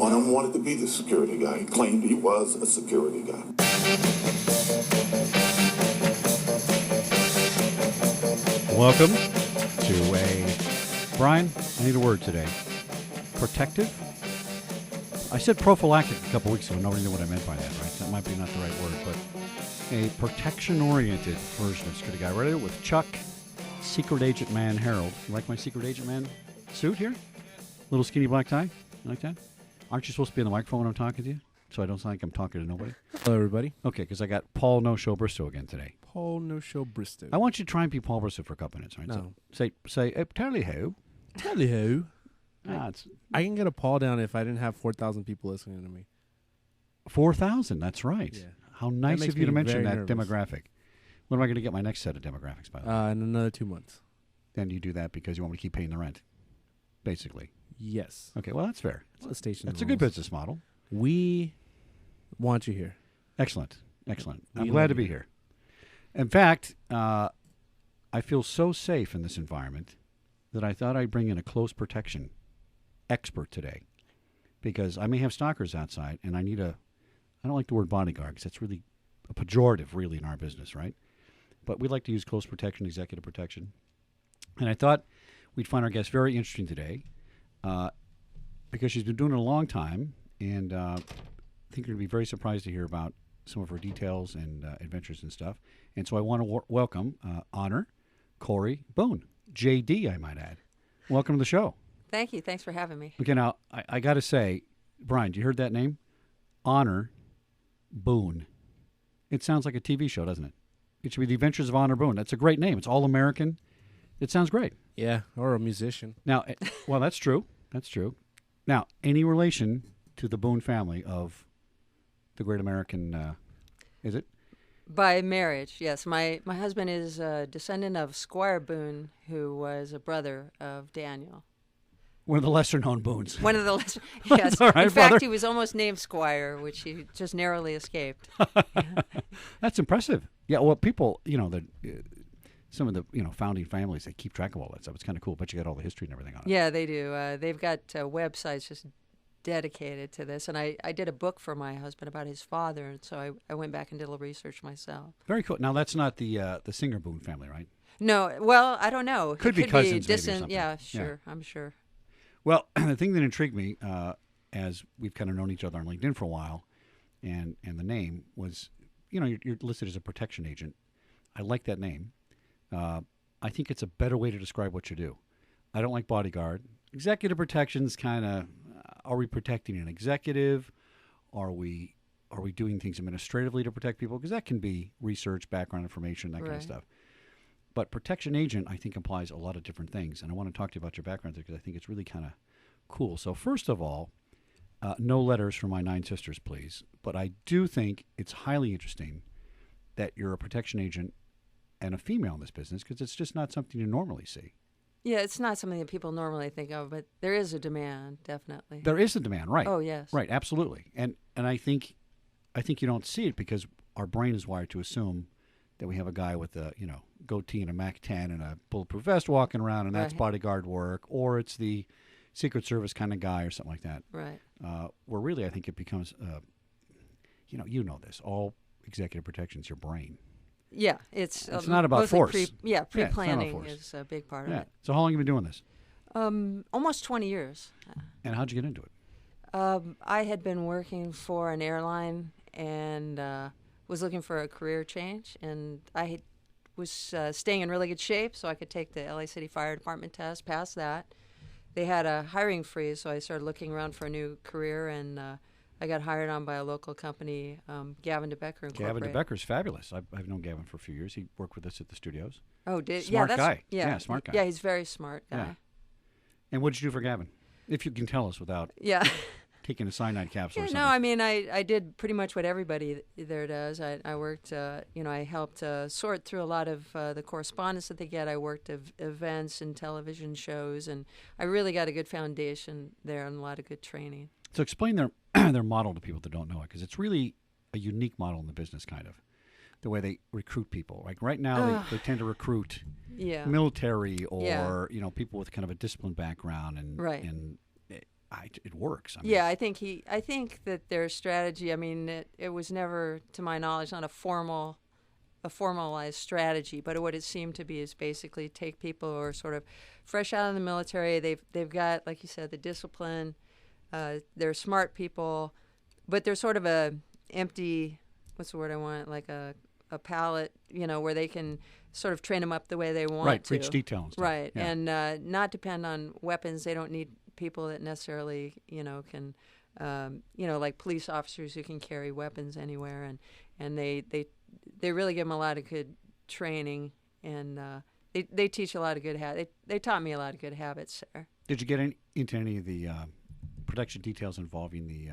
One of them wanted to be the security guy. He claimed he was a security guy. Welcome to Brian, I need a word today. Protective? I said prophylactic a couple weeks ago. Nobody knew what I meant by that, right? That might be not the right word, but a protection-oriented version of security guy. Right with Chuck, Secret Agent Man Harold. You like my Secret Agent Man suit here? Little skinny black tie? You like that? Aren't you supposed to be on the microphone when I'm talking to you? So I don't sound like I'm talking to nobody? Hello, everybody. Okay, because I got Paul No-Show Bristow again today. Paul No-Show Bristow. I want you to try and be Paul Bristow for a couple minutes, right? No. So say, tally ho. Tally ho. It's I can get a Paul down if I didn't have 4,000 people listening to me. 4,000, that's right. Yeah. How nice makes of you to me mention very that nervous. demographic. When am I going to get my next set of demographics, by the way? In another 2 months. Then you do that because you want me to keep paying the rent, basically. Yes. Okay, well, that's fair. That's the station That's a good rules. business model. We want you here. Excellent. Excellent. I'm We glad love to be you. here. In fact, I feel so safe in this environment that I thought I'd bring in a close protection expert today, because I may have stalkers outside, and I don't like the word bodyguard, because that's really a pejorative, really, in our business, right? But we like to use close protection, executive protection. And I thought we'd find our guest very interesting today, because she's been doing it a long time, and I think you're going to be very surprised to hear about some of her details and adventures and stuff. And so I want to welcome Honor, Kori, Boone, JD, I might add. Welcome to the show. Thank you. Thanks for having me. Okay, now, I got to say, Brian, you heard that name? Honor Boone. It sounds like a TV show, doesn't it? It should be The Adventures of Honor Boone. That's a great name. It's all American. It sounds great. Yeah, or a musician. Now, well, that's true. That's true. Now, any relation to the Boone family of the great American, is it? By marriage, yes. My husband is a descendant of Squire Boone, who was a brother of Daniel. One of the lesser-known Boones. One of the lesser, yes. all right, In fact, brother. he was almost named Squire, which he just narrowly escaped. That's impressive. Yeah, well, people, some of the founding families, they keep track of all that stuff. It's kind of cool, but you got all the history and everything on it. Yeah, they do. They've got websites just dedicated to this. And I did a book for my husband about his father, and so I went back and did a little research myself. Very cool. Now, that's not the Singer Boone family, right? No, well, I don't know. Could be It cousins, maybe, or distant. something. Yeah, sure. I'm sure. Well, the thing that intrigued me, as we've kind of known each other on LinkedIn for a while, and the name was, you're listed as a protection agent. I like that name. I think it's a better way to describe what you do. I don't like bodyguard. Executive protection's kind of, are we protecting an executive? Are we doing things administratively to protect people? Because that can be research, background information, that kind of Right. stuff. But protection agent, I think, implies a lot of different things. And I want to talk to you about your background because I think it's really kind of cool. So first of all, no letters from my 9 sisters, please. But I do think it's highly interesting that you're a protection agent and a female in this business, because it's just not something you normally see. Yeah, it's not something that people normally think of, but there is a demand, definitely. There is a demand, right? Oh, yes. Right, absolutely. And I think you don't see it because our brain is wired to assume that we have a guy with a goatee and a Mac 10 and a bulletproof vest walking around, and that's Right. bodyguard work, or it's the Secret Service kind of guy or something like that. Right. Where really I think it becomes, you know this, all executive protection's your brain. Yeah, it's not about mostly force. Pre-planning Yeah, it's not about force. is a big part of Yeah. it. So how long have you been doing this? Almost 20 years. And how'd you get into it? I had been working for an airline and was looking for a career change, and was staying in really good shape so I could take the LA City Fire Department test, pass that. They had a hiring freeze, so I started looking around for a new career, and I got hired on by a local company, Gavin DeBecker Incorporated. Gavin DeBecker's fabulous. I've known Gavin for a few years. He worked with us at the studios. Oh, did Smart yeah, that's, guy. Yeah, Yeah, smart guy. Yeah, he's a very smart guy. Yeah. And what did you do for Gavin? If you can tell us without Yeah. taking a cyanide capsule or Yeah, something. no, I mean, I did pretty much what everybody there does. I worked, I helped sort through a lot of the correspondence that they get. I worked events and television shows, and I really got a good foundation there and a lot of good training. So explain their their model to people that don't know it, because it's really a unique model in the business, kind of. The way they recruit people. Like right now, they tend to recruit Yeah. military or Yeah. people with kind of a disciplined background, and Right. and it works. I mean, Yeah, I think that their strategy. I mean, it was never, to my knowledge, not a formalized strategy, but what it seemed to be is basically take people who are sort of fresh out of the military. They've got, like you said, the discipline. They're smart people, but they're sort of a empty. What's the word I want? Like a palette, where they can sort of train them up the way they want right, to. reach detail and stuff. Right, Yeah. and not depend on weapons. They don't need people that necessarily, can, like police officers who can carry weapons anywhere, and they really give them a lot of good training, and they teach a lot of good habits. They taught me a lot of good habits there. Did you get into any of the protection details involving the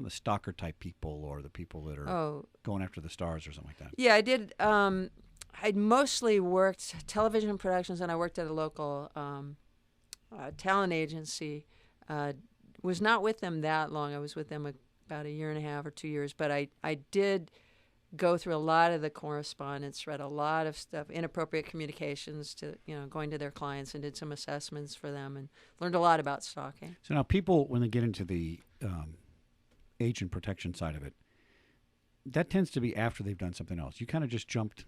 the stalker type people or the people that are going after the stars or something like that? Yeah, I did. I'd mostly worked television productions, and I worked at a local talent agency. Was not with them that long. I was with them about a year and a half or 2 years, but I did go through a lot of the correspondence, read a lot of stuff, inappropriate communications to, going to their clients, and did some assessments for them and learned a lot about stalking. So now people, when they get into the agent protection side of it, that tends to be after they've done something else. You kind of just jumped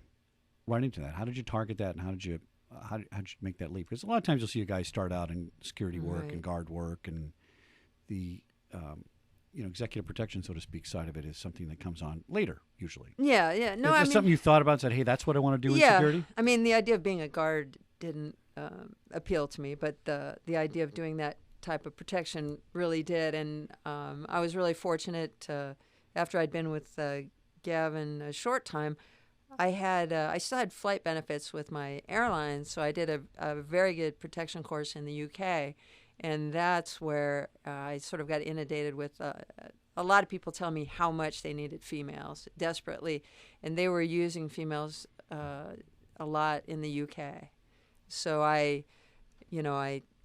right into that. How did you target that, and how did you make that leap? Because a lot of times you'll see a guy start out in security work Right. and guard work, and the executive protection, so to speak, side of it is something that comes on later usually. Yeah. No, Is that something you thought about and said, hey, that's what I want to do in yeah. security? I mean, the idea of being a guard didn't appeal to me, but the idea of doing that type of protection really did. And I was really fortunate after I'd been with Gavin a short time, I still had flight benefits with my airline, so I did a very good protection course in the UK, and that's where I sort of got inundated with a lot of people tell me how much they needed females desperately, and they were using females a lot in the UK. So I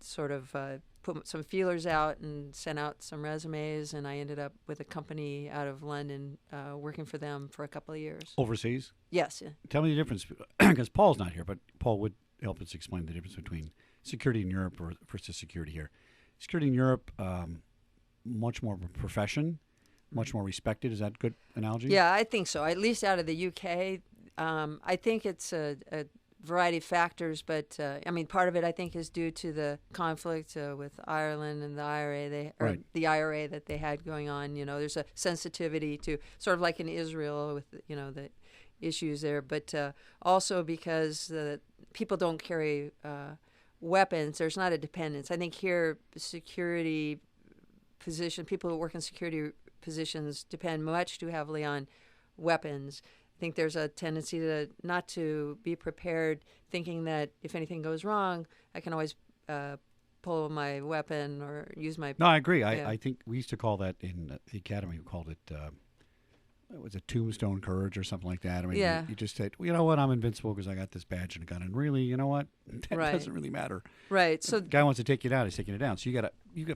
sort of put some feelers out and sent out some resumes, and I ended up with a company out of London working for them for a couple of years. Overseas? Yes. Yeah. Tell me the difference, because Paul's not here, but Paul would help us explain the difference between security in Europe versus security here. Security in Europe, much more of a profession, much more respected. Is that a good analogy? Yeah, I think so. At least out of the UK, I think it's a variety of factors, but part of it I think is due to the conflict with Ireland and the IRA. Right. The IRA that they had going on. There's a sensitivity to sort of like in Israel with the issues there, but also because people don't carry weapons. There's not a dependence. I think here security position people who work in security positions depend much too heavily on weapons. I think there's a tendency to not to be prepared, thinking that if anything goes wrong, I can always pull my weapon or use my... No, I agree. Yeah. I think we used to call that in the academy, we called it, was it tombstone courage or something like that? I mean, Yeah. you just said, well, you know what, I'm invincible because I got this badge and a gun. And really, you know what? That Right. doesn't really matter. Right. So the guy wants to take you down, he's taking it down. So you got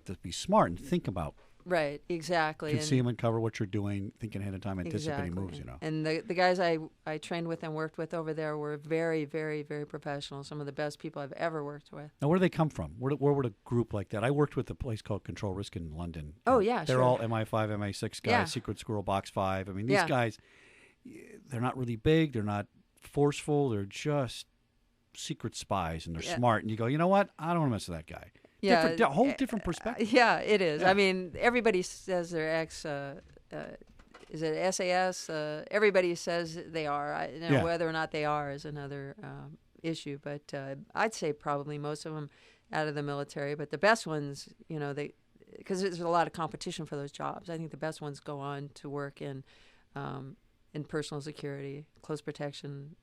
to be smart and think about Right, exactly. concealment, cover what you're doing, thinking ahead of time, anticipating moves, And the guys I trained with and worked with over there were very, very, very professional. Some of the best people I've ever worked with. Now, where do they come from? Where would a group like that? I worked with a place called Control Risk in London. Oh, And yeah, they're sure. all MI5, MI6 guys, Yeah. Secret Squirrel, Box 5. I mean, these Yeah. guys, they're not really big. They're not forceful. They're just secret spies, and they're Yeah. smart. And you go, you know what? I don't want to mess with that guy. Yeah, A whole different perspective. Yeah, it is. Yeah. I mean, everybody says they're is it SAS? Everybody says they are. Yeah. Whether or not they are is another issue. But I'd say probably most of them out of the military. But the best ones, because there's a lot of competition for those jobs. I think the best ones go on to work in personal security, close protection.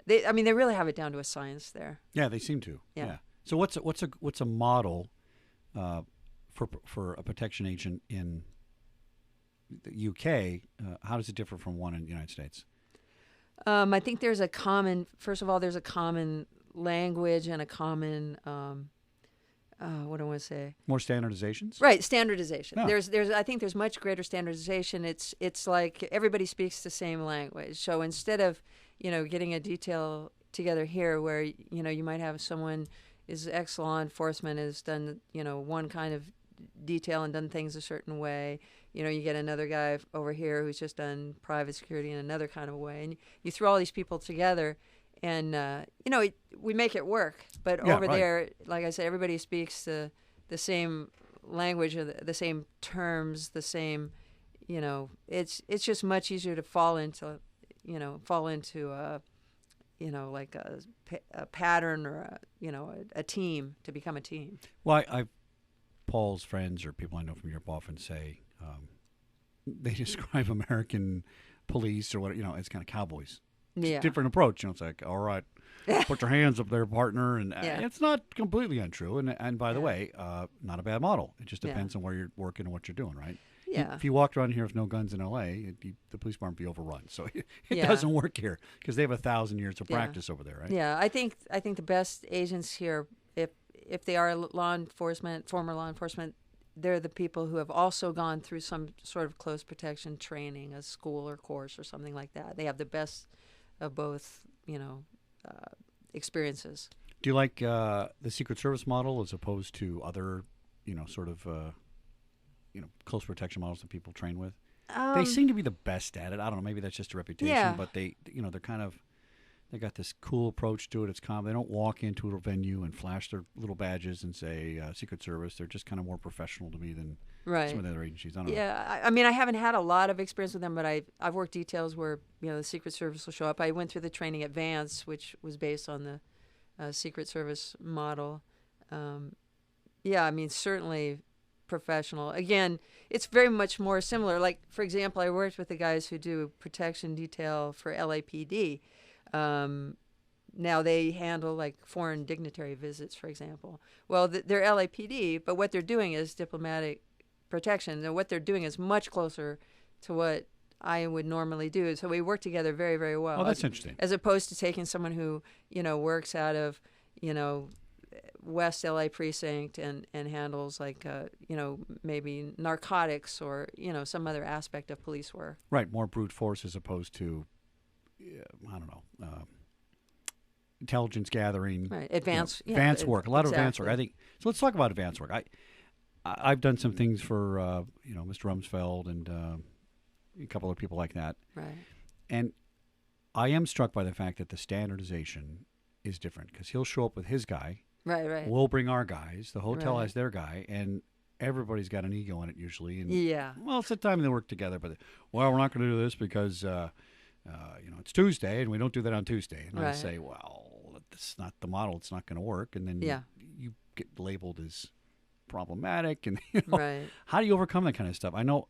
They really have it down to a science there. Yeah, they seem to. Yeah. So what's a model for a protection agent in the UK? How does it differ from one in the United States? I think there's a common language and a common, what do I want to say? More standardizations? Right, standardization. Yeah. I think there's much greater standardization. It's like everybody speaks the same language. So instead of, getting a detail together here where, you might have someone is ex-law enforcement, has done, one kind of detail and done things a certain way. You get another guy over here who's just done private security in another kind of way. And you throw all these people together and, we make it work. But over there, like I said, everybody speaks the same language, or the same terms, the same, it's just much easier to fall into like a pattern, or a team, to become a team. Well, Paul's friends or people I know from Europe often say they describe American police or what, it's kind of cowboys. It's a different approach. It's like, all right, put your hands up there, partner. And it's not completely untrue. And by the way, not a bad model. It just depends on where you're working and what you're doing, right? Yeah. If you walked around here with no guns in L.A., the police department would be overrun. So it doesn't work here because they have 1,000 years of practice over there, right? Yeah, I think the best agents here, if they are former law enforcement, they're the people who have also gone through some sort of close protection training, a school or course or something like that. They have the best of both, experiences. Do you like the Secret Service model as opposed to other, close protection models that people train with? They seem to be the best at it. I don't know. Maybe that's just a reputation, but they're kind of, they got this cool approach to it. It's calm. They don't walk into a venue and flash their little badges and say Secret Service. They're just kind of more professional to me than some of the other agencies. I don't know. Yeah, I mean, I haven't had a lot of experience with them, but I've worked details where the Secret Service will show up. I went through the training Advance, which was based on the Secret Service model. I mean, certainly professional. Again, it's very much more similar. Like, for example, I worked with the guys who do protection detail for LAPD. Now they handle like foreign dignitary visits, for example. Well, they're LAPD, but what they're doing is diplomatic protection. And what they're doing is much closer to what I would normally do. So we work together very, very well. Oh, that's interesting. As opposed to taking someone who, works out of, West LA precinct and handles like, maybe narcotics or, some other aspect of police work. Right. More brute force as opposed to, I don't know, intelligence gathering. Right. Advanced work. A lot of advanced work. I think. So let's talk about advanced work. I've done some things for, Mr. Rumsfeld and a couple of people like that. Right. And I am struck by the fact that the standardization is different because he'll show up with his guy. Right. We'll bring our guys. The hotel has their guy, and everybody's got an ego in it usually. And well, it's the time they work together, but we're not going to do this because it's Tuesday, and we don't do that on Tuesday. And I say, well, that's not the model. It's not going to work. And then you get labeled as problematic. And how do you overcome that kind of stuff? I know.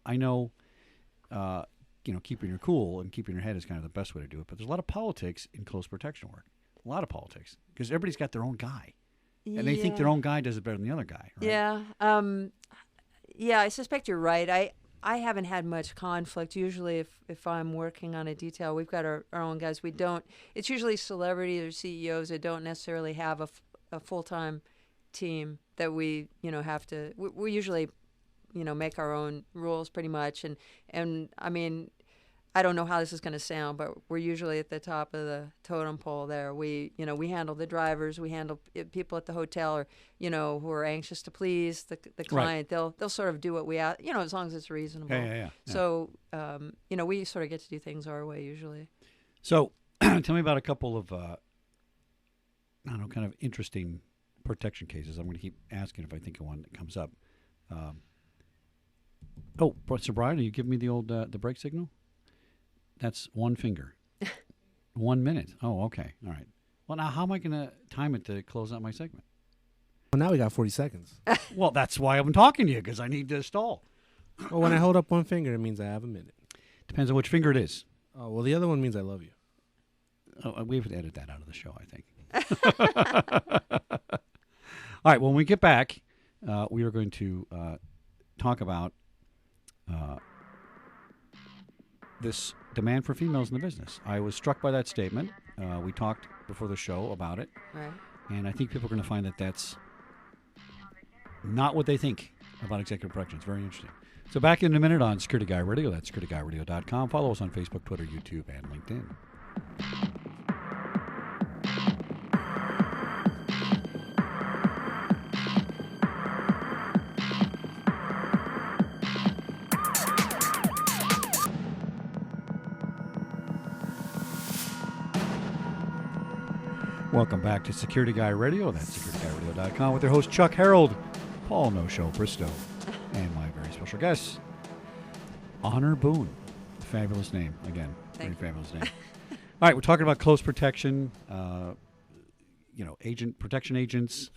Keeping your cool and keeping your head is kind of the best way to do it. But there's a lot of politics in close protection work. A lot of politics because everybody's got their own guy, and they think their own guy does it better than the other guy. Right? Yeah. I suspect you're right. I haven't had much conflict. Usually, if I'm working on a detail, we've got our own guys. We don't. It's usually celebrities or CEOs that don't necessarily have a full-time team that we have to. We usually make our own rules pretty much, and I mean, I don't know how this is going to sound, but we're usually at the top of the totem pole there. We handle the drivers, we handle people at the hotel, or who are anxious to please the client. Right. They'll sort of do what we ask, as long as it's reasonable. Yeah. So we sort of get to do things our way usually. So tell me about a couple of kind of interesting protection cases. I'm going to keep asking if I think of one that comes up. Sir Brian, are you giving me the old the break signal? That's one finger. 1 minute. Oh, okay. All right. Well, now how am I going to time it to close out my segment? Well, now we got 40 seconds. Well, that's why I'm talking to you, because I need to stall. Well, when I hold up one finger, it means I have a minute. Depends on which finger it is. Oh, well, the other one means I love you. Oh, we have to edit that out of the show, I think. All right. When we get back, we are going to talk about this demand for females in the business. I was struck by that statement. We talked before the show about it. Right. And I think people are going to find that that's not what they think about executive protection. It's very interesting. So back in a minute on Security Guy Radio. That's securityguyradio.com. Follow us on Facebook, Twitter, YouTube, and LinkedIn. Welcome back to Security Guy Radio. That's securityguyradio.com with their host Chuck Harold, Paul No Show Bristow, and my very special guest, Honor Boone. Fabulous name. Again, very fabulous name. All right, we're talking about close protection, protection agents,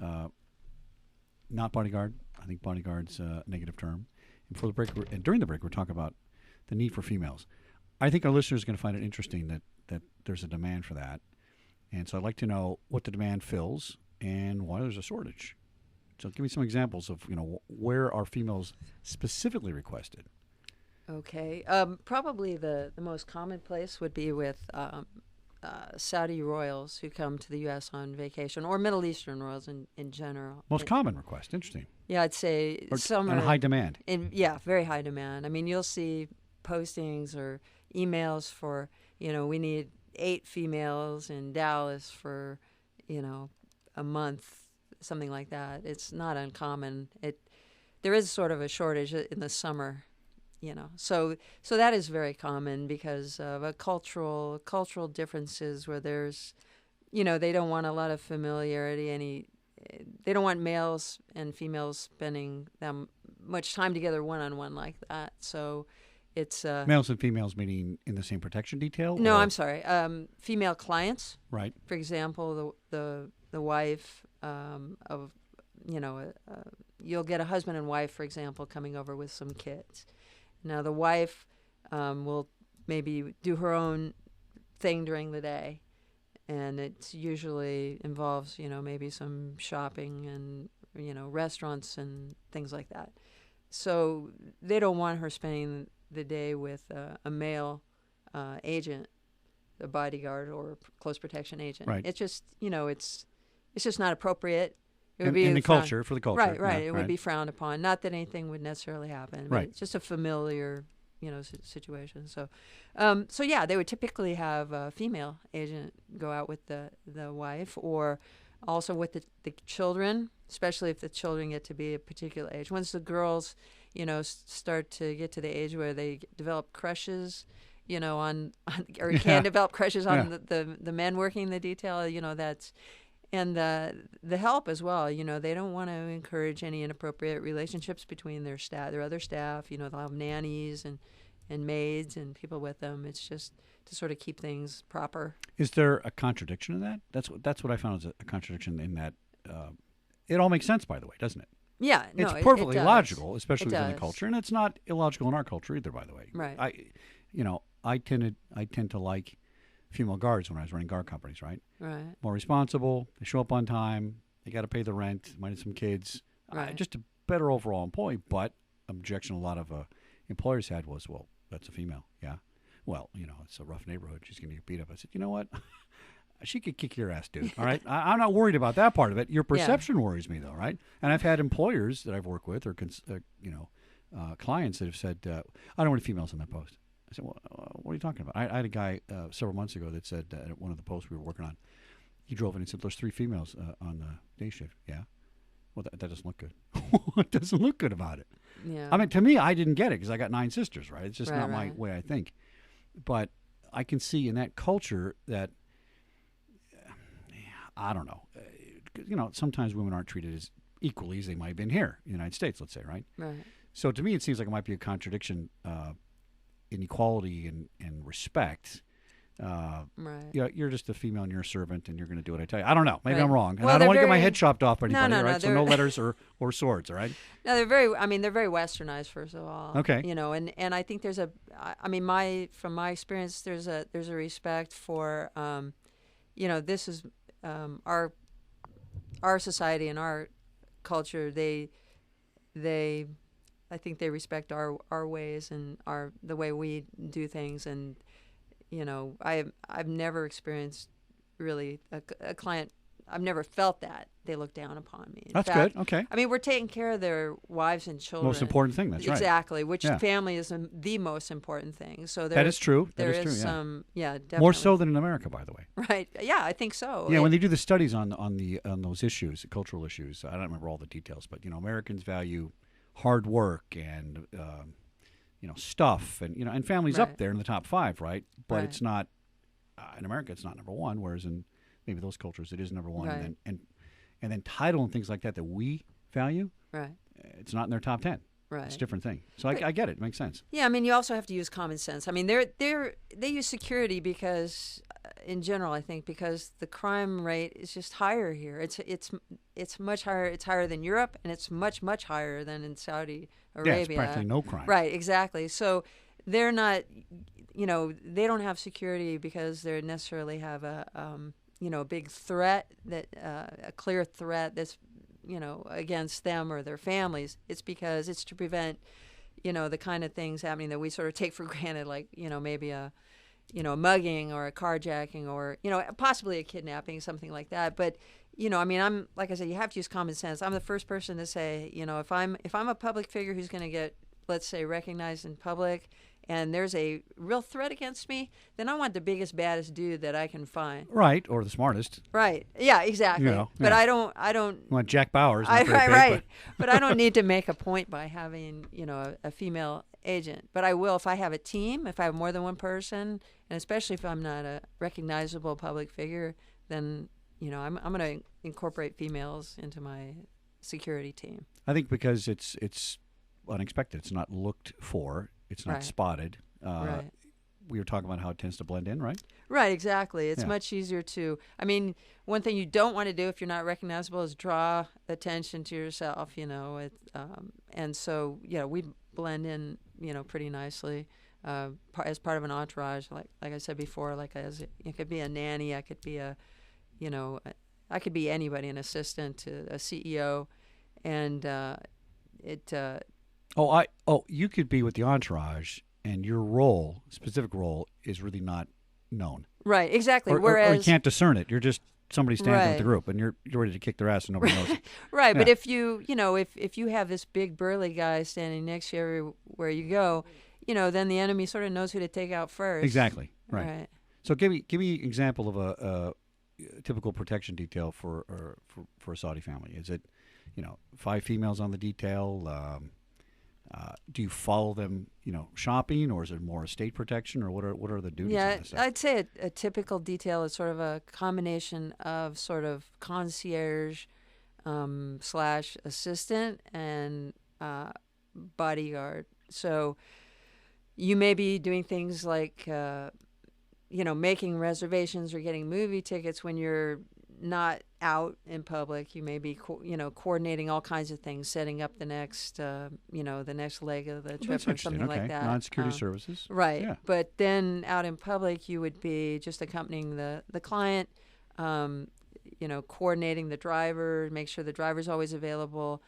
not bodyguard. I think bodyguard's a negative term. And for the break, and during the break, we're talking about the need for females. I think our listeners are going to find it interesting that there's a demand for that. And so I'd like to know what the demand fills and why there's a shortage. So give me some examples of, where are females specifically requested? Okay. Probably the most common place would be with Saudi royals who come to the U.S. on vacation, or Middle Eastern royals in general. Most common request. Interesting. Yeah, I'd say some and are high demand. Very high demand. I mean, you'll see postings or emails for, we need 8 females in Dallas for, a month, something like that. It's not uncommon. There is sort of a shortage in the summer, So that is very common because of a cultural differences where there's, they don't want a lot of familiarity. They don't want males and females spending that much time together one-on-one like that. So it's males and females meaning in the same protection detail? No, or? I'm sorry. Female clients, right? For example, the wife of you'll get a husband and wife, for example, coming over with some kids. Now the wife will maybe do her own thing during the day, and it usually involves maybe some shopping and restaurants and things like that. So they don't want her spending the day with a male agent, a bodyguard or close protection agent. Right. It's just it's just not appropriate. It would in be the culture, for the culture. Right. Yeah, It would be frowned upon. Not that anything would necessarily happen. But right. It's just a familiar situation. So yeah, they would typically have a female agent go out with the wife, or also with the children, especially if the children get to be a particular age. Once the girls, start to get to the age where they develop crushes, on or can develop crushes on the men working the detail, that's, and the help as well. They don't want to encourage any inappropriate relationships between their other staff. They'll have nannies and maids and people with them. It's just to sort of keep things proper. Is there a contradiction in that? That's what I found as a contradiction in that. It all makes sense, by the way, doesn't it? Yeah, it's no, perfectly it logical, especially it within the does. culture, and it's not illogical in our culture either, by the way. Right. I tend to like female guards when I was running guard companies, right? Right. More responsible. They show up on time. They got to pay the rent. Might have some kids. Right. Just a better overall employee. But objection a lot of employers had was, well, that's a female. Yeah. Well, it's a rough neighborhood. She's going to get beat up. I said, you know what? She could kick your ass, dude. All right. I'm not worried about that part of it. Your perception worries me, though, right? And I've had employers that I've worked with, or clients that have said, I don't want any females on that post. I said, well, what are you talking about? I had a guy several months ago that said at one of the posts we were working on, he drove in and said, there's 3 females on the day shift. Yeah. Well, that doesn't look good. It doesn't look good about it. Yeah. I mean, to me, I didn't get it because I got 9 sisters, right? It's just Right, not my way I think. But I can see in that culture that, I don't know, sometimes women aren't treated as equally as they might have been here in the United States, let's say, right? Right. So to me, it seems like it might be a contradiction in equality and respect. Right. You're just a female and you're a servant and you're going to do what I tell you. I don't know. Maybe Right. I'm wrong. And Well, I don't want to get my they're head chopped off by anybody, No, right? So no letters or swords, all right? No, they're very westernized, first of all. Okay. And I think there's from my experience, there's a respect for, this is our society and our culture. I think they respect our ways and the way we do things. And I've never experienced really a client. I've never felt that they look down upon me. In That's fact, good. Okay. I mean, we're taking care of their wives and children. Most important thing. That's right. Exactly. Which Yeah. family is the most important thing. So That is true. There That is true. is Yeah. some, definitely. More so than in America, by the way. Right. Yeah, I think so. Yeah, when they do the studies on those issues, cultural issues, I don't remember all the details, but Americans value hard work and stuff, and family's up Right. there in the top 5, right? But Right. it's not in America. It's not number 1, whereas in maybe those cultures, it is number one. Right. And then title and things like that we value, Right. it's not in their top 10. Right. It's a different thing. So But- I get it. It makes sense. Yeah, I mean, you also have to use common sense. I mean, they use security because, in general, I think because the crime rate is just higher here. It's much higher. It's higher than Europe, and it's much higher than in Saudi Arabia. Yeah, it's practically no crime. Right, exactly. So they're not, they don't have security because they necessarily have a big threat a clear threat that's, against them or their families. It's because it's to prevent, the kind of things happening that we sort of take for granted, like, maybe a mugging or a carjacking or, possibly a kidnapping, something like that. But, I mean, I'm, like I said, you have to use common sense. I'm the first person to say, if I'm a public figure who's going to get, let's say, recognized in public and there's a real threat against me, then I want the biggest, baddest dude that I can find. Right, or the smartest. Right. Yeah, exactly. But yeah. I don't. You want Jack Bauer's, not very big, Right. But I don't need to make a point by having, a female agent. But I will if I have a team, if I have more than one person, and especially if I'm not a recognizable public figure, then, I'm going to incorporate females into my security team. I think because it's unexpected. It's not looked for. It's not Right. spotted. Right. We were talking about how it tends to blend in, right? Right, exactly. It's Yeah. much easier to, I mean, one thing you don't want to do if you're not recognizable is draw attention to yourself, and so, we blend in, pretty nicely as part of an entourage, like I said before, it could be a nanny, I could be I could be anybody, an assistant to a CEO, and you could be with the entourage, and your specific role, is really not known. right, exactly. Or Whereas you can't discern it. You're just somebody standing with the Right. group, and you're ready to kick their ass, and nobody knows it. Right, but Yeah. if you, if you have this big burly guy standing next to you everywhere you go, then the enemy sort of knows who to take out first. Exactly. Right. So give me an example of a typical protection detail for a Saudi family. Is it, 5 females on the detail? Do you follow them, shopping, or is it more estate protection, or what are the duties? Yeah, on this? I'd say a typical detail is sort of a combination of sort of concierge slash assistant and bodyguard. So you may be doing things like, making reservations or getting movie tickets when you're not out in public. You may be, coordinating all kinds of things, setting up the next, the next leg of the Well, trip that's or interesting. something like Okay. that. Non-security services. Right. Yeah. But then out in public, you would be just accompanying the client, coordinating the driver, make sure the driver's always available,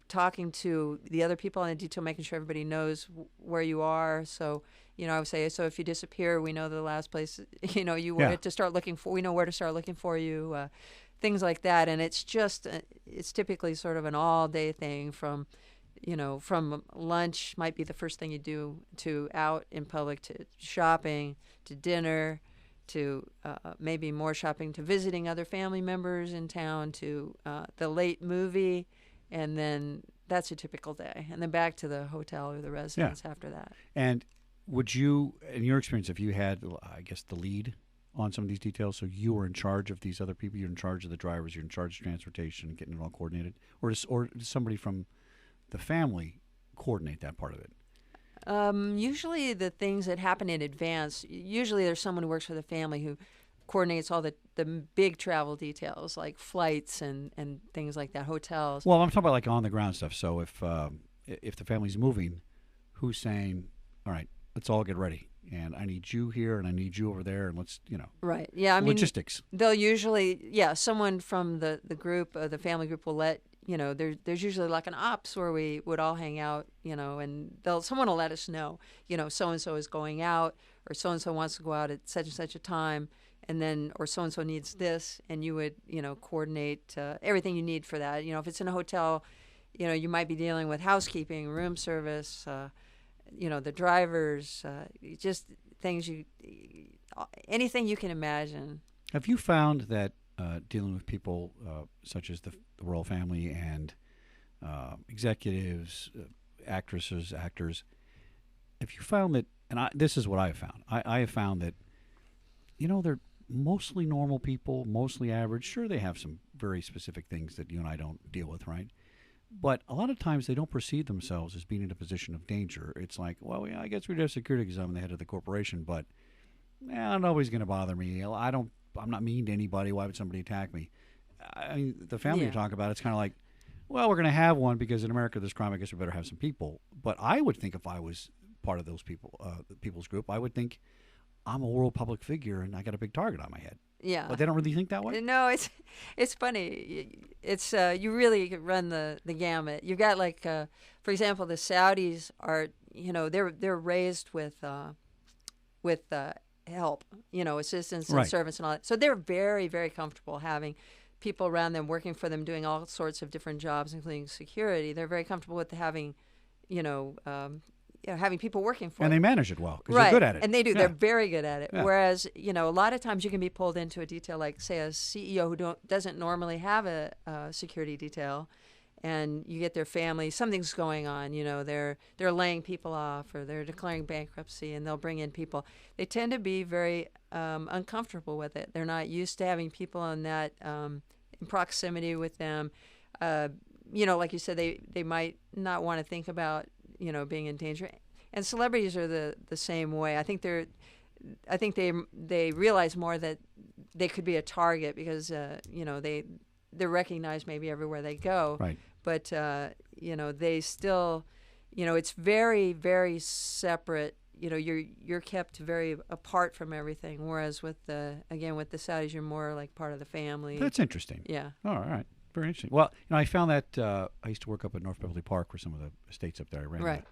talking to the other people on the detail, making sure everybody knows where you are. So, I would say, so if you disappear, we know the last place, you were Yeah. to start looking for, we know where to start looking for you, things like that. And it's just, it's typically sort of an all-day thing from lunch might be the first thing you do to out in public, to shopping, to dinner, to maybe more shopping, to visiting other family members in town, to the late movie, and then that's a typical day. And then back to the hotel or the residence after that. And would you, in your experience, if you had, I guess, the lead on some of these details, so you were in charge of these other people, you're in charge of the drivers, you're in charge of transportation, getting it all coordinated, or does somebody from the family coordinate that part of it? Usually the things that happen in advance, usually there's someone who works for the family who coordinates all the big travel details, like flights and things like that, hotels. Well, I'm talking about like on the ground stuff. So if the family's moving, who's saying, all right, let's all get ready, and I need you here and I need you over there, and let's, Right. Yeah, I mean, logistics. they'll usually, someone from the group, the family group will let, there's usually like an ops where we would all hang out, and someone will let us know, so-and-so is going out, or so-and-so wants to go out at such and such a time, and then, or so-and-so needs this, and you would, coordinate everything you need for that. If it's in a hotel, you might be dealing with housekeeping, room service, the drivers, just things anything you can imagine. Have you found that dealing with people such as the royal family and executives, actresses, actors, have you found that, and this is what I have found, I have found that, mostly normal people, mostly average. Sure, they have some very specific things that you and I don't deal with, right? But a lot of times they don't perceive themselves as being in a position of danger. It's like, well, yeah, I guess we'd have security because I'm the head of the corporation, but nobody's going to bother me. I'm not mean to anybody. Why would somebody attack me? I mean, the family you talk about, it's kind of like, well, we're going to have one because in America there's crime. I guess we better have some people. But I would think if I was part of those people, the people's group, I would think I'm a world public figure and I got a big target on my head. Yeah. But they don't really think that way? No, it's funny. It's you really run the gamut. You've got like, for example, the Saudis are, they're raised with help, assistance and servants and all that. So they're very, very comfortable having people around them working for them, doing all sorts of different jobs, including security. They're very comfortable with having, having people working for them. And they manage it well because they're good at it. And they do. Yeah. They're very good at it. Yeah. Whereas, a lot of times you can be pulled into a detail like, say, a CEO who doesn't normally have a security detail, and you get their family, something's going on. They're laying people off or they're declaring bankruptcy, and they'll bring in people. They tend to be very uncomfortable with it. They're not used to having people in that in proximity with them. Like you said, they might not want to think about being in danger. And celebrities are the same way. I think they realize more that they could be a target because they're recognized maybe everywhere they go. Right. But they still, it's very, very separate. You're kept very apart from everything. Whereas with the Saudis, you're more like part of the family. That's interesting. Yeah. Oh, all right. Very interesting. Well, I found that I used to work up at North Beverly Park for some of the estates up there. I ran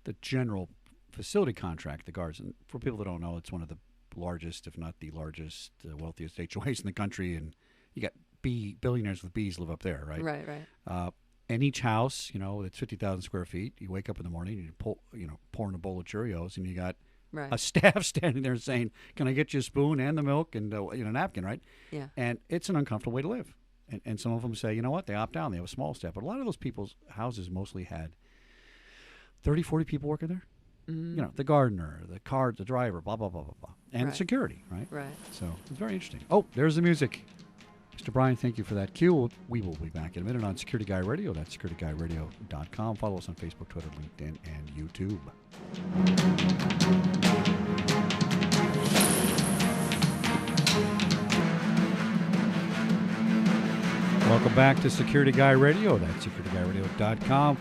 the general facility contract, the guards. And for people that don't know, it's one of the largest, if not the largest, wealthiest HOAs in the country. And you got billionaires with Bs live up there, right? Right. And each house, that's 50,000 square feet. You wake up in the morning and you pour in a bowl of Cheerios, and you got a staff standing there saying, "Can I get you a spoon and the milk and a napkin?" Right? Yeah. And it's an uncomfortable way to live. And some of them say, you know what? They opt out. They have a small staff. But a lot of those people's houses mostly had 30, 40 people working there. Mm-hmm. The gardener, the driver, blah, blah, blah, blah, blah. And security, right? Right. So it's very interesting. Oh, there's the music. Mr. Brian, thank you for that cue. We will be back in a minute on Security Guy Radio. That's securityguyradio.com. Follow us on Facebook, Twitter, LinkedIn, and YouTube. Welcome back to Security Guy Radio. That's securityguyradio.com.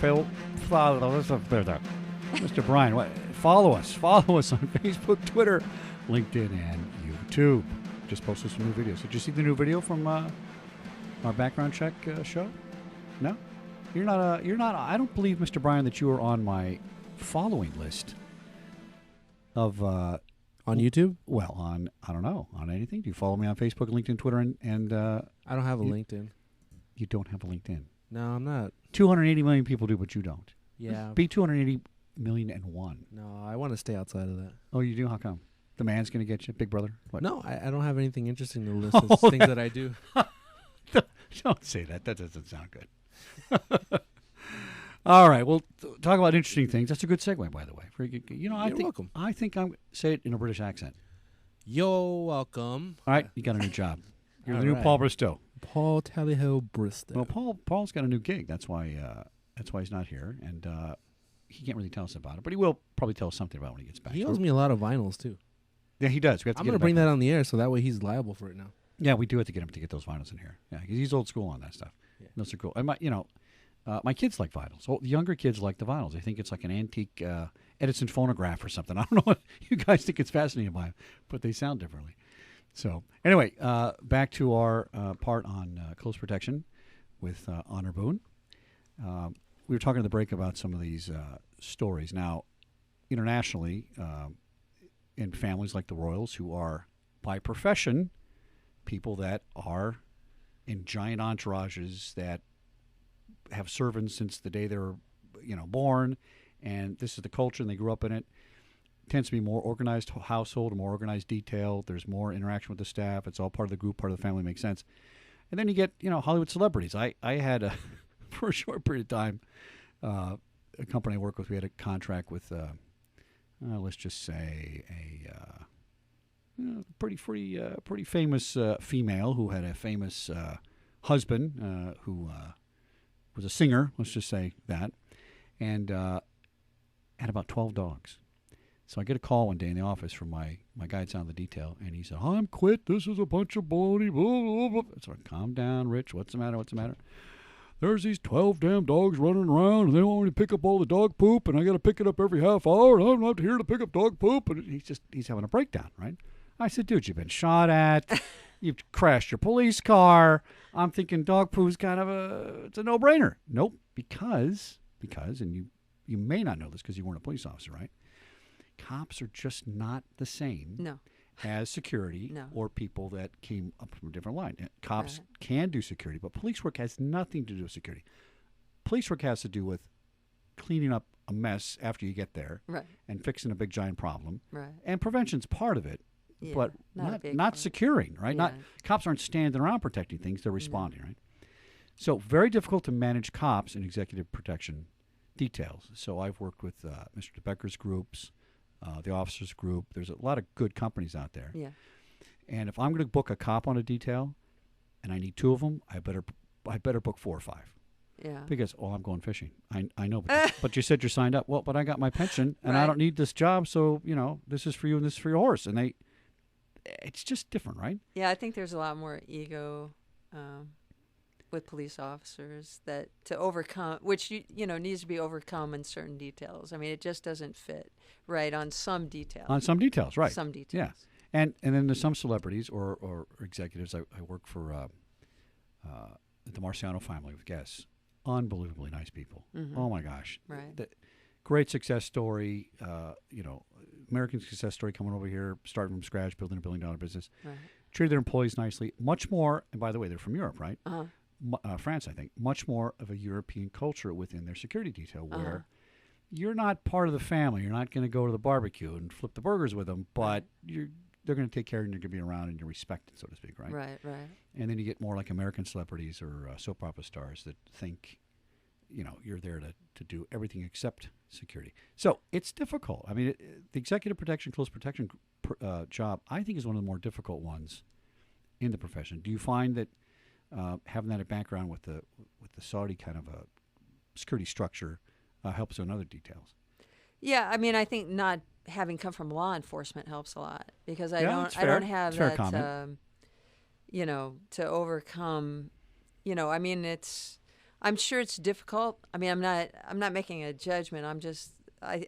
Mr. Brian, follow us. Follow us on Facebook, Twitter, LinkedIn, and YouTube. Just posted some new videos. Did you see the new video from our background check show? No? You're not. I don't believe, Mr. Brian, that you are on my following list of... on YouTube? Well, I don't know, on anything. Do you follow me on Facebook, LinkedIn, Twitter, and I don't have a LinkedIn. You don't have a LinkedIn. No, I'm not. 280 million people do, but you don't. Yeah. Be 280 million and one. No, I want to stay outside of that. Oh, you do? How come? The man's going to get you, Big Brother? What? No, I don't have anything interesting to list as things that I do. Don't say that. That doesn't sound good. All right. Well, talk about interesting things. That's a good segue, by the way. You're welcome. I think I'm say it in a British accent. You're welcome. All right, you got a new job. You're the All new right. Paul Bristow. Paul Tallyho Bristow. Well, Paul's got a new gig. That's why he's not here, and he can't really tell us about it. But he will probably tell us something about it when he gets back. He owes me a lot of vinyls too. Yeah, he does. We have to I'm going to bring that on the air so that way he's liable for it now. Yeah, we do have to get him to get those vinyls in here. Yeah, 'cause he's old school on that stuff. Yeah. Those are cool. And my kids like vinyls. The younger kids like the vinyls. They think it's like an antique Edison phonograph or something. I don't know what you guys think it's fascinating by them, but they sound differently. So anyway, back to our part on close protection with Honor Boone. We were talking at the break about some of these stories. Now, internationally, in families like the Royals, who are by profession people that are in giant entourages that have servants since the day they were, born, and this is the culture and they grew up in it. Tends to be more organized household, a more organized detail. There's more interaction with the staff. It's all part of the group, part of the family, makes sense. And then you get, Hollywood celebrities. I had, for a short period of time, a company I work with, we had a contract with, let's just say, pretty famous female who had a famous husband who was a singer. Let's just say that, and had about 12 dogs. So I get a call one day in the office from my guy that's on the detail, and he said, "I'm quit. This is a bunch of baloney." Blah, blah, blah. So calm down, Rich. What's the matter? What's the matter? There's these 12 damn dogs running around, and they want me to pick up all the dog poop, and I got to pick it up every half hour, and I'm not here to pick up dog poop. And he's having a breakdown, right? I said, "Dude, you've been shot at. You've crashed your police car." I'm thinking dog poop's kind of it's a no-brainer. Nope, because, and you may not know this because you weren't a police officer, right? Cops are just not the same as security or people that came up from a different line. Cops can do security, but police work has nothing to do with security. Police work has to do with cleaning up a mess after you get there and fixing a big giant problem. Right. And prevention's part of it, but not securing, right? Yeah. Cops aren't standing around protecting things, they're responding, right? So very difficult to manage cops in executive protection details. So I've worked with Mr. DeBecker's groups, the officers group. There's a lot of good companies out there. Yeah. And if I'm going to book a cop on a detail, and I need 2 of them, I better book 4 or 5. Yeah. Because I'm going fishing. I know, but you said you're signed up. Well, but I got my pension, and I don't need this job. So this is for you, and this is for your horse. And it's just different, right? Yeah, I think there's a lot more ego with police officers that to overcome, which needs to be overcome in certain details. I mean, it just doesn't fit right on some details. On some details, right? Some details. Yeah, and then there's some celebrities or executives. I work for the Marciano family with guests. Unbelievably nice people. Mm-hmm. Oh my gosh! Right. Great success story. American success story coming over here, starting from scratch, building $1 billion business. Right. Treated their employees nicely. Much more. And by the way, they're from Europe, right? Uh-huh. France, I think, much more of a European culture within their security detail where you're not part of the family. You're not going to go to the barbecue and flip the burgers with them, but they're going to take care of you and you're going to be around and you're respected, so to speak, right? Right. And then you get more like American celebrities or soap opera stars that think, you're there to do everything except security. So it's difficult. I mean, the executive protection, close protection job, I think is one of the more difficult ones in the profession. Do you find that having that background with the Saudi kind of a security structure helps on other details? Yeah, I mean, I think not having come from law enforcement helps a lot because I don't have that to overcome. I mean, I'm sure it's difficult. I mean, I'm not making a judgment.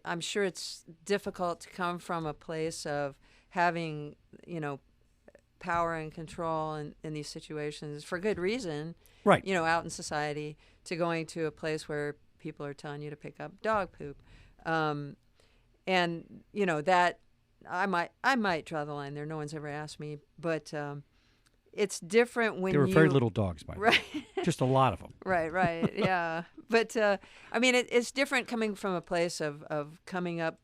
I'm sure it's difficult to come from a place of having power and control in these situations for good reason, right? Out in society, to going to a place where people are telling you to pick up dog poop, and that I might draw the line there. No one's ever asked me, but it's different when there were very little dogs, by the way, just a lot of them. Right, yeah. But I mean, it's different coming from a place of coming up,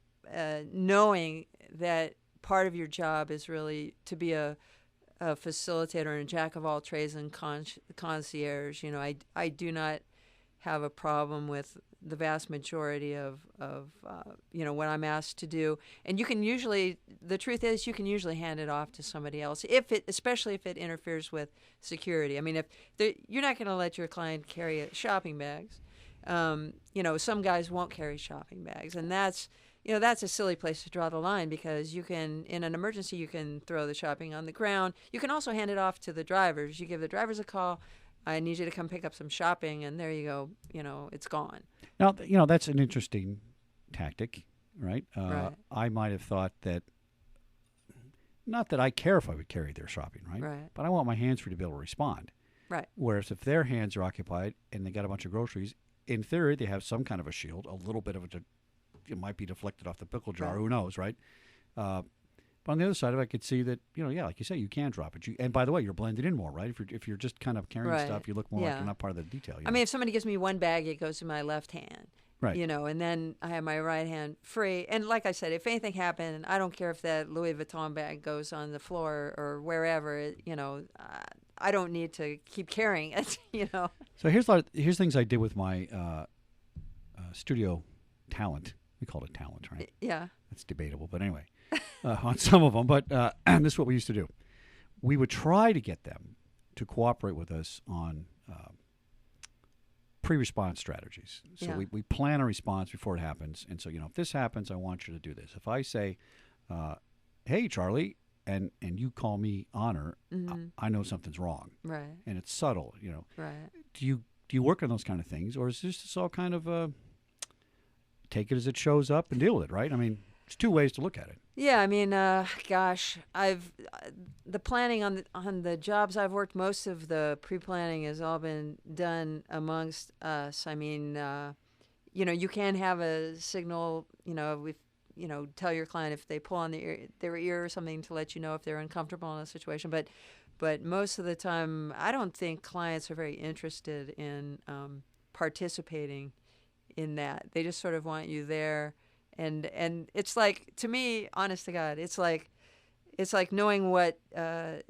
knowing that part of your job is really to be a facilitator and a jack of all trades and concierge. I do not have a problem with the vast majority of what I'm asked to do, and the truth is you can usually hand it off to somebody else especially if it interferes with security. I mean, you're not going to let your client carry shopping bags. Some guys won't carry shopping bags, and that's a silly place to draw the line because you can, in an emergency, you can throw the shopping on the ground. You can also hand it off to the drivers. You give the drivers a call. I need you to come pick up some shopping, and there you go. It's gone. Now, that's an interesting tactic, right? I might have thought that, not that I care if I would carry their shopping, right? Right. But I want my hands free to be able to respond. Right. Whereas if their hands are occupied and they got a bunch of groceries, in theory, they have some kind of a shield, a little bit of it might be deflected off the pickle jar. Right. Who knows, right? But on the other side of it, I could see that, like you say, you can drop it. And by the way, you're blended in more, right? If you're just kind of carrying stuff, you look more like you're not part of the detail. I mean, if somebody gives me one bag, it goes to my left hand. Right. And then I have my right hand free. And like I said, if anything happened, I don't care if that Louis Vuitton bag goes on the floor or wherever, I don't need to keep carrying it, So here's things I did with my studio talent. We called it talent, right? Yeah. It's debatable, but anyway. on some of them, but this is what we used to do. We would try to get them to cooperate with us on pre-response strategies. So Yeah. we plan a response before it happens. And so, if this happens, I want you to do this. If I say, hey, Charlie, and you call me Honor, I know something's wrong. Right. And it's subtle, Right. Do you work on those kind of things, or is this just all kind of take it as it shows up and deal with it, right? I mean, there's two ways to look at it. Yeah, I mean, gosh, I've the planning on the jobs I've worked. Most of the pre-planning has all been done amongst us. I mean, you can have a signal. Tell your client if they pull on their ear or something to let you know if they're uncomfortable in a situation. But most of the time, I don't think clients are very interested in participating in that. They just sort of want you there. And it's like, to me, honest to God, it's like knowing what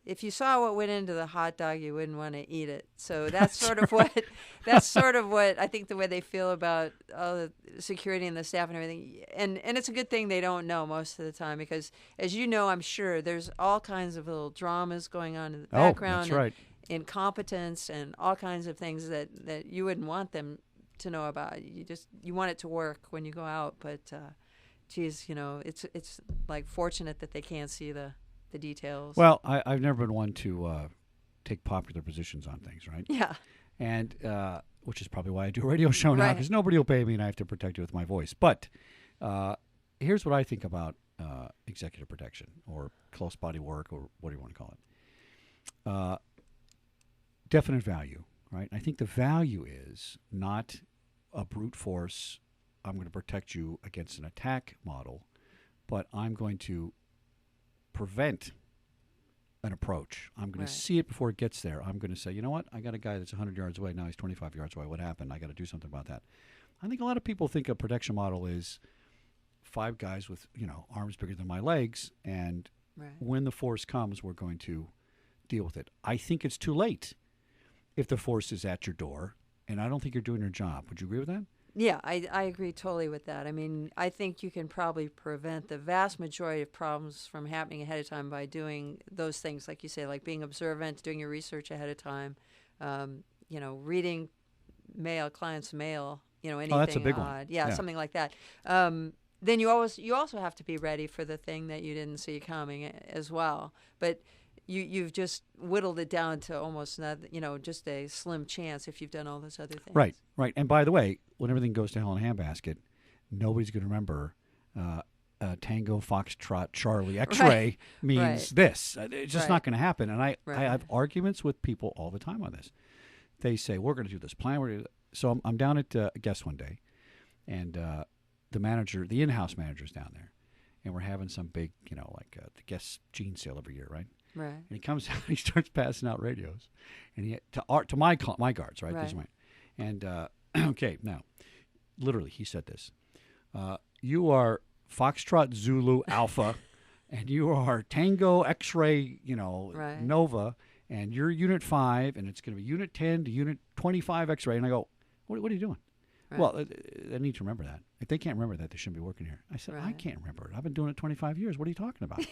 if you saw what went into the hot dog, you wouldn't want to eat it. So that's sort of what I think the way they feel about the security and the staff and everything. And it's a good thing they don't know most of the time, because, as you know, I'm sure there's all kinds of little dramas going on in the background. That's right. And incompetence and all kinds of things that you wouldn't want them to know about. You want it to work when you go out, but geez, it's like fortunate that they can't see the details. Well, I've never been one to take popular positions on things, right? Yeah. And which is probably why I do a radio show now, Right. because nobody will pay me and I have to protect it with my voice. But here's what I think about executive protection, or close body work, or what do you want to call it. Definite value, right? I think the value is not a brute force, I'm going to protect you against an attack model, but I'm going to prevent an approach. I'm going Right. to see it before it gets there. I'm going to say, you know what? I got a guy that's 100 yards away. Now he's 25 yards away. What happened? I got to do something about that. I think a lot of people think a protection model is 5 guys with, arms bigger than my legs, and Right. when the force comes, we're going to deal with it. I think it's too late if the force is at your door, and I don't think you're doing your job. Would you agree with that? Yeah, I agree totally with that. I mean, I think you can probably prevent the vast majority of problems from happening ahead of time by doing those things, like you say, like being observant, doing your research ahead of time, reading clients' mail, anything that's a big one. odd. Yeah, Yeah. something like that. Then you also have to be ready for the thing that you didn't see coming as well. But you've just whittled it down to almost not, just a slim chance if you've done all those other things. Right. And by the way, when everything goes to hell in a handbasket, nobody's going to remember Tango, Foxtrot, Charlie, X-ray Right. means Right. this. It's just Right. not going to happen. And I Right. have arguments with people all the time on this. They say, we're going to do this plan. So I'm down at Guest one day, and the in-house manager's down there, and we're having some big, the Guest jean sale every year, right? Right. And he comes out, he starts passing out radios, and to my guards, right? Right. These are mine. And okay, now, literally, he said this: "You are Foxtrot Zulu Alpha, and you are Tango X-ray, Right. Nova, and you're Unit 5, and it's going to be Unit 10 to Unit 25 X-ray." And I go, "What are you doing?" Right. Well, they need to remember that. If they can't remember that, they shouldn't be working here. I said, I Right. can't remember it. I've been doing it 25 years. What are you talking about?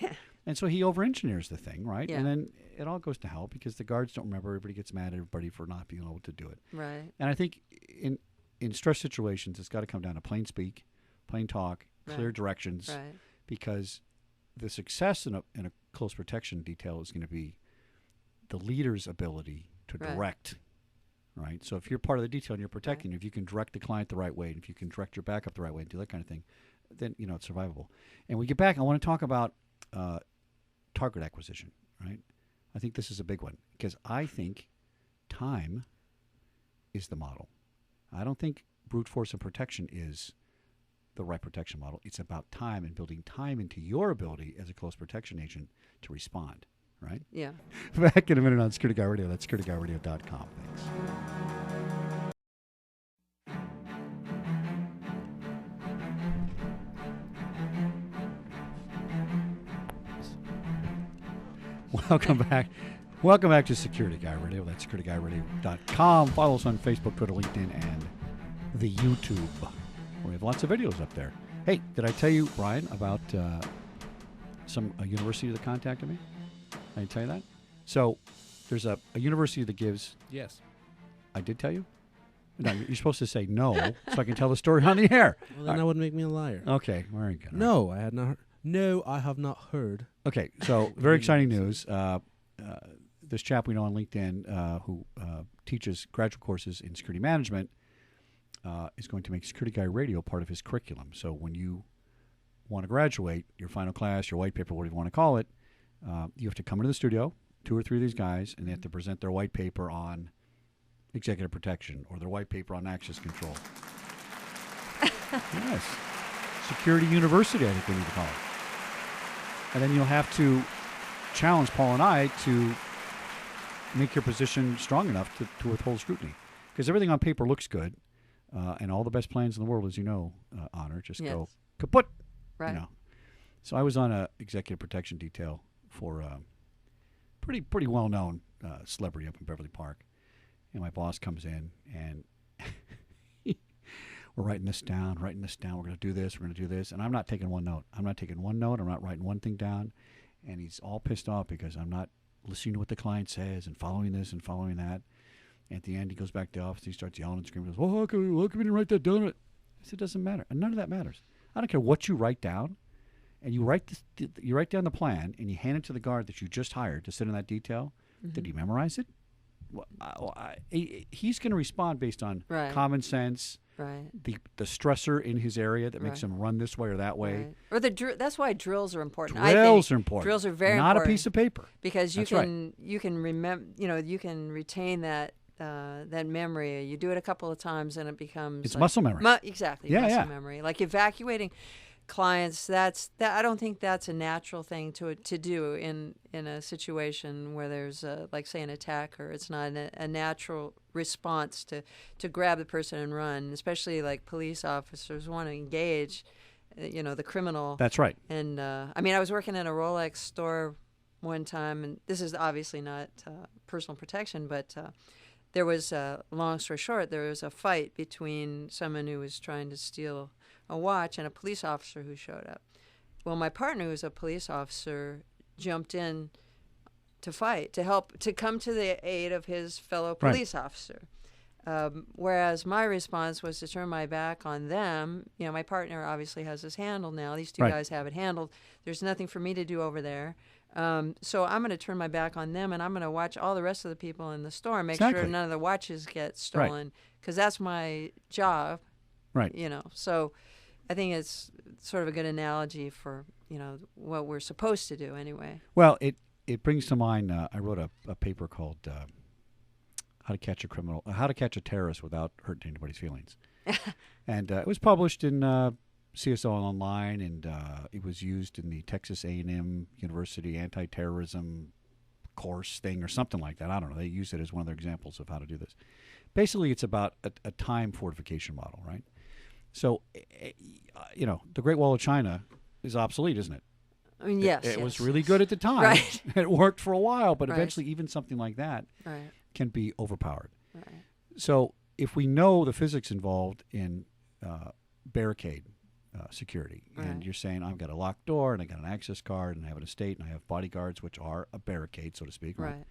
And so he over-engineers the thing, right? Yeah. And then it all goes to hell because the guards don't remember. Everybody gets mad at everybody for not being able to do it. Right. And I think in stress situations, it's got to come down to plain speak, plain talk, clear Right. directions, Right. because the success in a close protection detail is going to be the leader's ability to Right. direct. Right. So if you're part of the detail and you're protecting, if you can direct the client the right way, and if you can direct your backup the right way and do that kind of thing, then it's survivable. And we get back, I want to talk about target acquisition. Right. I think this is a big one because I think time is the model. I don't think brute force and protection is the right protection model. It's about time and building time into your ability as a close protection agent to respond. Right? Yeah. Back in a minute on Security Guy Radio. That's securityguyradio.com. Thanks. Welcome back. Welcome back to Security Guy Radio. That's securityguyradio.com. Follow us on Facebook, Twitter, LinkedIn, and the YouTube. We have lots of videos up there. Hey, did I tell you, Brian, about a university that contacted me? I tell you that. So there's a university that gives. Yes. I did tell you. No, you're supposed to say no, so I can tell the story on the air. Well, then that would make me a liar. Okay, very good. No, I had not. No, I have not heard. Okay, so very exciting news. This chap we know on LinkedIn who teaches graduate courses in security management is going to make Security Guy Radio part of his curriculum. So when you want to graduate, your final class, your white paper, whatever you want to call it, you have to come into the studio, 2 or 3 of these guys, and they have to present their white paper on executive protection or their white paper on access control. Yes. Security University, I think we need to call it. And then you'll have to challenge Paul and I to make your position strong enough to withhold scrutiny. Because everything on paper looks good, and all the best plans in the world, as you know, Honor, just go kaput. Right. You know. So I was on a executive protection detail for a pretty well-known celebrity up in Beverly Park. And my boss comes in, and we're writing this down. We're going to do this. We're going to do this. And I'm not taking one note. I'm not writing one thing down. And he's all pissed off because I'm not listening to what the client says and following this and following that. At the end, he goes back to the office. He starts yelling and screaming. He goes, how come we didn't write that down? I said, it doesn't matter. And none of that matters. I don't care what you write down. And you write down the plan, and you hand it to the guard that you just hired to sit in that detail. Mm-hmm. Did he memorize it? Well, he's going to respond based on common sense, the stressor in his area that makes him run this way or that way. Or that's why drills are important. Drills are important. Drills are very not important. A piece of paper. Because you can remember, you can retain that memory. You do it a couple of times and it becomes it's muscle memory. Exactly, muscle memory. Like evacuating clients, I don't think that's a natural thing to do in a situation where there's like say an attacker. It's not a natural response to grab the person and run, especially like police officers want to engage the criminal. That's right. And I was working in a Rolex store one time, and this is obviously not personal protection, but there was long story short, there was a fight between someone who was trying to steal a watch and a police officer who showed up. Well, my partner, who was a police officer, jumped in to fight, to come to the aid of his fellow police officer. Whereas my response was to turn my back on them. My partner obviously has this handled now. These two guys have it handled. There's nothing for me to do over there. So I'm going to turn my back on them, and I'm going to watch all the rest of the people in the store and make sure none of the watches get stolen, because that's my job. Right. So I think it's sort of a good analogy for, what we're supposed to do anyway. Well, it brings to mind, I wrote a paper called How to Catch a Terrorist Without Hurting Anybody's Feelings. And it was published in CSO Online, and it was used in the Texas A&M University anti-terrorism course thing or something like that. I don't know. They used it as one of their examples of how to do this. Basically, it's about a time fortification model, right? So, the Great Wall of China is obsolete, isn't it? Yes. It was really good at the time. Right. It worked for a while, but eventually even something like that right. can be overpowered. Right. So if we know the physics involved in barricade security, and you're saying I've got a locked door and I got an access card and I have an estate and I have bodyguards, which are a barricade, so to speak. Right.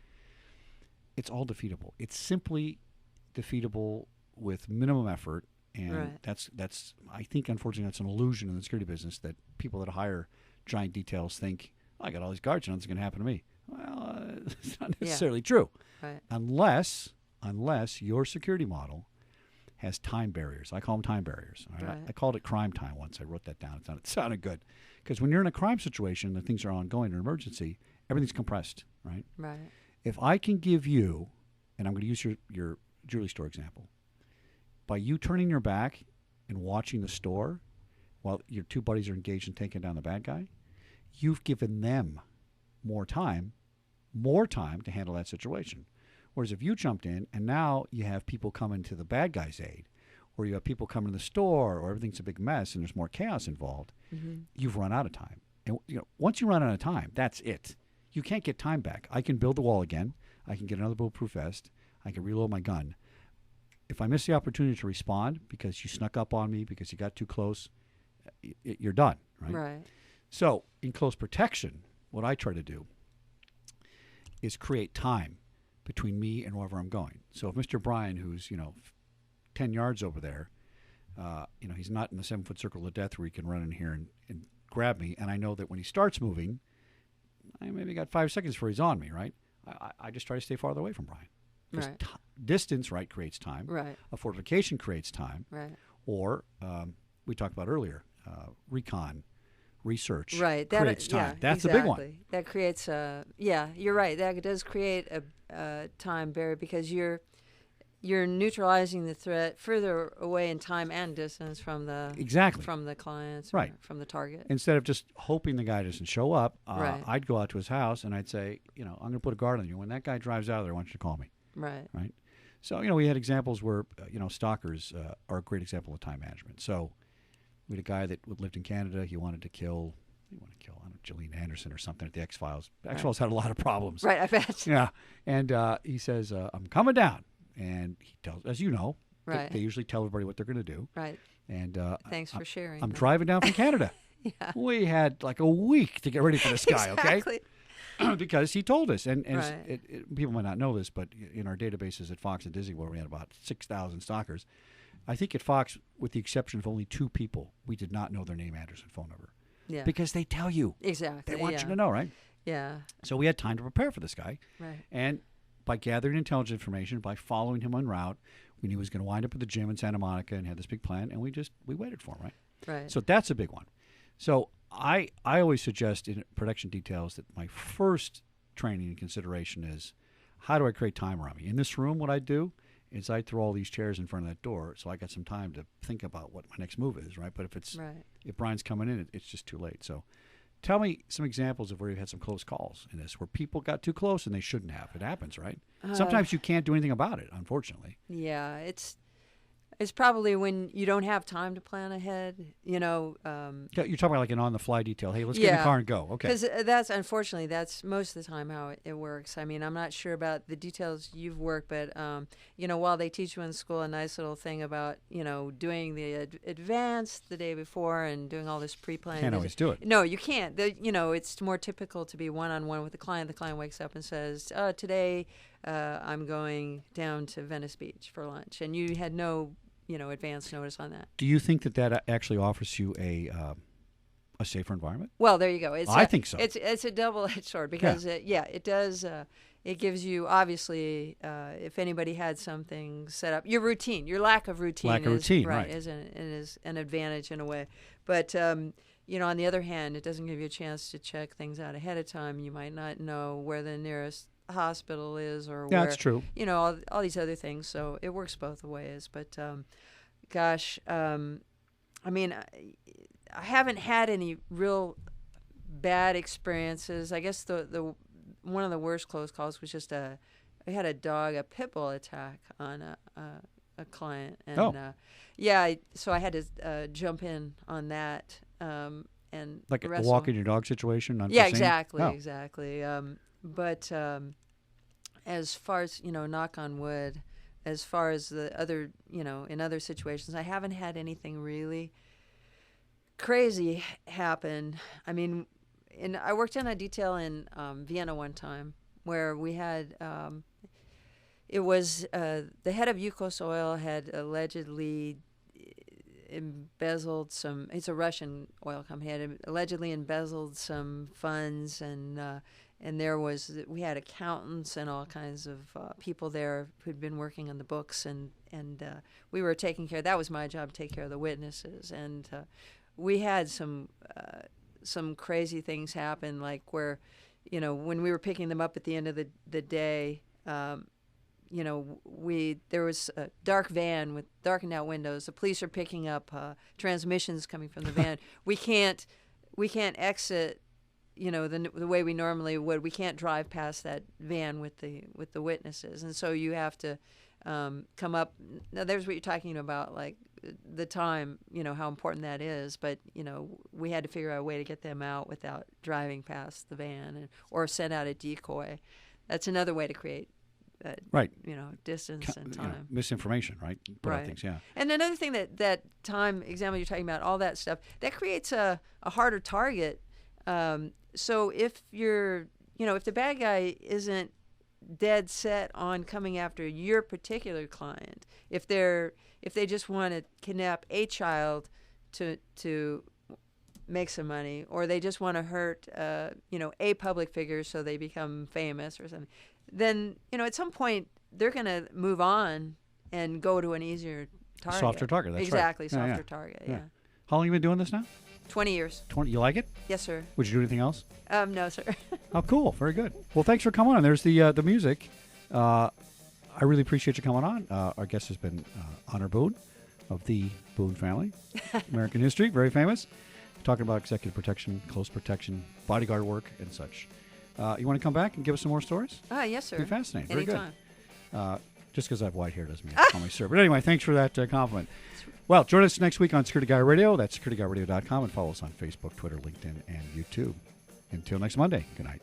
It's all defeatable. It's simply defeatable with minimum effort. And that's I think, unfortunately, that's an illusion in the security business that people that hire giant details think, I got all these guards, nothing's going to happen to me. Well, it's not necessarily true. Right. Unless your security model has time barriers. I call them time barriers. Right? I called it crime time once. I wrote that down. It sounded good. Because when you're in a crime situation and things are ongoing, an emergency, everything's compressed, right? Right. If I can give you, and I'm going to use your jewelry store example, by you turning your back and watching the store while your two buddies are engaged in taking down the bad guy, you've given them more time to handle that situation. Whereas if you jumped in and now you have people coming to the bad guy's aid, or you have people coming to the store, or everything's a big mess and there's more chaos involved, you've run out of time. And once you run out of time, that's it. You can't get time back. I can build the wall again. I can get another bulletproof vest. I can reload my gun. If I miss the opportunity to respond because you snuck up on me, because you got too close, you're done, right? Right. So in close protection, what I try to do is create time between me and wherever I'm going. So if Mr. Bryan, who's 10 yards over there, he's not in the 7-foot circle of death where he can run in here and grab me, and I know that when he starts moving, I maybe got 5 seconds before he's on me, right? I just try to stay farther away from Bryan. Because Right. Distance, right, creates time. Right. A fortification creates time. Right. Or we talked about earlier, recon, research Right. creates time. Yeah, That's exactly. the big one. That creates you're right. That does create a time barrier because you're neutralizing the threat further away in time and distance from the Exactly. from the clients, Right. from the target. Instead of just hoping the guy doesn't show up, Right. I'd go out to his house and I'd say, I'm going to put a guard on you. When that guy drives out of there, I want you to call me. Right. Right. So, we had examples where, stalkers are a great example of time management. So we had a guy that lived in Canada. He wanted to kill, I don't know, Gillian Anderson or something at the X-Files. X-Files had a lot of problems. Right. I bet. Yeah. And he says, I'm coming down. And he tells, as you know, Right. they usually tell everybody what they're going to do. Right. And Thanks for sharing. I'm that. driving down from Canada. Yeah. We had like a week to get ready for this guy, Exactly. okay? Because he told us. And Right. people might not know this, but in our databases at Fox and Disney, where we had about 6,000 stalkers, I think at Fox, with the exception of only 2 people, we did not know their name, address, and phone number. Yeah. Because they tell you. Exactly. They want yeah. you to know, right? Yeah. So we had time to prepare for this guy. Right. And by gathering intelligence information, by following him en route, we knew he was going to wind up at the gym in Santa Monica and had this big plan, and we waited for him, right? Right. So that's a big one. So I always suggest in production details that my first training and consideration is, how do I create time around me? In this room, what I do is I throw all these chairs in front of that door, so I got some time to think about what my next move is, right? But Right. if Brian's coming in, it's just too late. So tell me some examples of where you've had some close calls in this, where people got too close and they shouldn't have. It happens, right? Sometimes you can't do anything about it, unfortunately. Yeah. It's probably when you don't have time to plan ahead, Yeah, you're talking about like an on-the-fly detail. Hey, let's get in the Yeah. car and go. Okay. because unfortunately that's most of the time how it works. I mean, I'm not sure about the details you've worked, but while they teach you in school a nice little thing about doing the advance the day before and doing all this pre-planning. Can't always do it. No, you can't. It's more typical to be one-on-one with the client. The client wakes up and says, today I'm going down to Venice Beach for lunch, and you had no advance notice on that. Do you think that actually offers you a safer environment? Well, there you go. I think so. It's a double-edged sword because it does. It gives you obviously, if anybody had something set up, your lack of routine, right. is an advantage in a way. But on the other hand, it doesn't give you a chance to check things out ahead of time. You might not know where the nearest hospital is or Yeah, where, that's true. all these other things. So it works both ways. But I mean, I haven't had any real bad experiences. I guess the one of the worst close calls was just we had a pit bull attack on a client, and so I had to jump in on that and Like a wrestle. walking your dog situation? Yeah, unforeseen? exactly. But as far as knock on wood, as far as the other in other situations, I haven't had anything really crazy happen. I mean, I worked on a detail in Vienna one time where we had it was the head of U.C.L.A. had allegedly embezzled some. It's a Russian oil company. Had allegedly embezzled some funds, and we had accountants and all kinds of people there who'd been working on the books, and we were taking care. That was my job, to take care of the witnesses, and we had some crazy things happen, like where, when we were picking them up at the end of the day, there was a dark van with darkened out windows. The police are picking up transmissions coming from the van. We can't exit, the way we normally would. We can't drive past that van with the witnesses, and so you have to come up. Now, there's what you're talking about, like the time, how important that is. But we had to figure out a way to get them out without driving past the van, or send out a decoy. That's another way to create. Right. Distance and time. Misinformation, right? Put out Right. things, yeah. And another thing that time example you're talking about, all that stuff, that creates a harder target So if if the bad guy isn't dead set on coming after your particular client, if they just want to kidnap a child to make some money, or they just want to hurt a public figure so they become famous or something, then at some point they're going to move on and go to an easier target. Softer target, that's right. Exactly, Yeah, softer yeah. target, Yeah. yeah. How long have you been doing this now? 20 years. 20. You like it? Yes, sir. Would you do anything else? No, sir. Oh, cool. Very good. Well, thanks for coming on. There's the music. I really appreciate you coming on. Our guest has been Honor Boone of the Boone family, American history, very famous. Talking about executive protection, close protection, bodyguard work, and such. You want to come back and give us some more stories? Yes, sir. It'd be fascinating. Very Anytime. good. Just because I have white hair doesn't mean you call me sir. But anyway, thanks for that compliment. Well, join us next week on Security Guy Radio. That's securityguyradio.com, and follow us on Facebook, Twitter, LinkedIn, and YouTube. Until next Monday, good night.